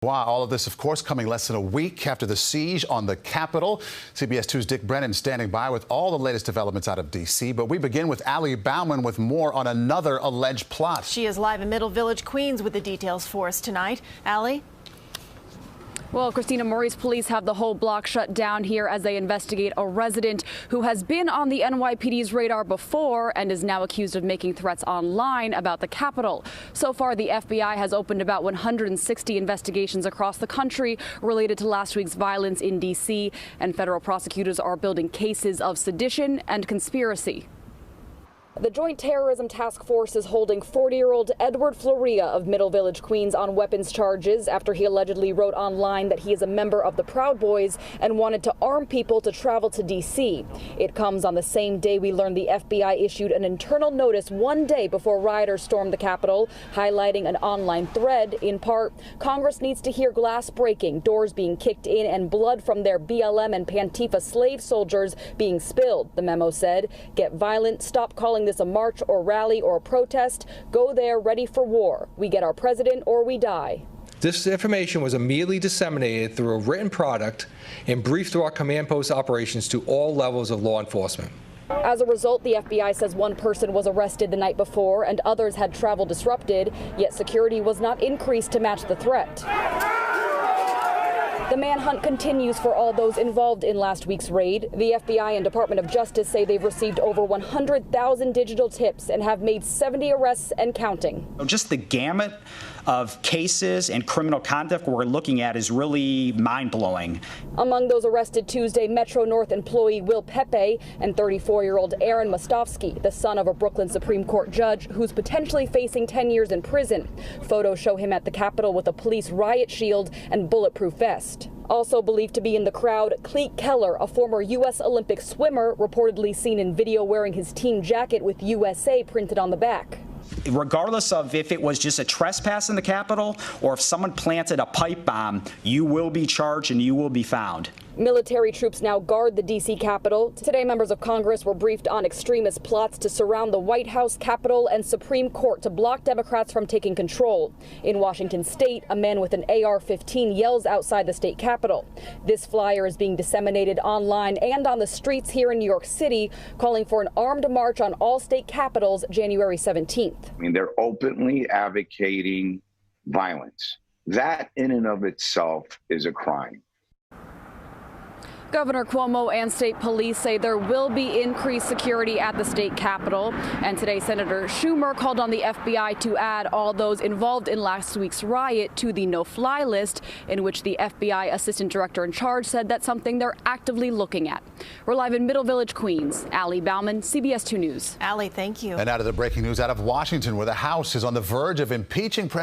Wow, all of this, of course, coming less than a week after the siege on the Capitol. CBS2’s Dick Brennan standing by with all the latest developments out of D.C. But we begin with Bauman with more on another alleged plot. She is live in Middle Village, Queens, with the details for us tonight. Allie? Well, Christina, Maurice police have the whole block shut down here as they investigate a resident who has been on the NYPD's radar before and is now accused of making threats online about the Capitol. So far, the FBI has opened about 160 investigations across the country related to last week's violence in D.C., and federal prosecutors are building cases of sedition and conspiracy. The Joint Terrorism Task Force is holding 40-year-old Edward Floria of Middle Village, Queens on weapons charges after he allegedly wrote online that he is a member of the Proud Boys and wanted to arm people to travel to D.C. It comes on the same day we learned the FBI issued an internal notice one day before rioters stormed the Capitol, highlighting an online thread. In part, Congress needs to hear glass breaking, doors being kicked in, and blood from their BLM and Pantifa slave soldiers being spilled. The memo said, "Get violent, stop calling this a march or rally or a protest. Go there ready for war. We get our president or we die." This information was immediately disseminated through a written product and briefed through our command post operations to all levels of law enforcement. As a result, the FBI says one person was arrested the night before and others had travel disrupted, yet security was not increased to match the threat. The manhunt continues for all those involved in last week's raid. The FBI and Department of Justice say they've received over 100,000 digital tips and have made 70 arrests and counting. Just the gamut of cases and criminal conduct we're looking at is really mind-blowing. Among those arrested Tuesday, Metro North employee Will Pepe and 34-year-old Aaron Mostovsky, the son of a Brooklyn Supreme Court judge who's potentially facing 10 years in prison. Photos show him at the Capitol with a police riot shield and bulletproof vest. Also believed to be in the crowd, Cleet Keller, a former U.S. Olympic swimmer, reportedly seen in video wearing his team jacket with USA printed on the back. Regardless of if it was just a trespass in the Capitol or if someone planted a pipe bomb, you will be charged and you will be found. Military troops now guard the D.C. Capitol. Today, members of Congress were briefed on extremist plots to surround the White House, Capitol, and Supreme Court to block Democrats from taking control. In Washington state, a man with an AR-15 yells outside the state Capitol. This flyer is being disseminated online and on the streets here in New York City, calling for an armed march on all state capitals January 17th. I mean, they're openly advocating violence. That in and of itself is a crime. Governor Cuomo and state police say there will be increased security at the state capitol. And today, Senator Schumer called on the FBI to add all those involved in last week's riot to the no-fly list, in which the FBI assistant director in charge said that's something they're actively looking at. We're live in Middle Village, Queens. Bauman, CBS 2 News. Allie, thank you. And out of the breaking news out of Washington, where the House is on the verge of impeaching President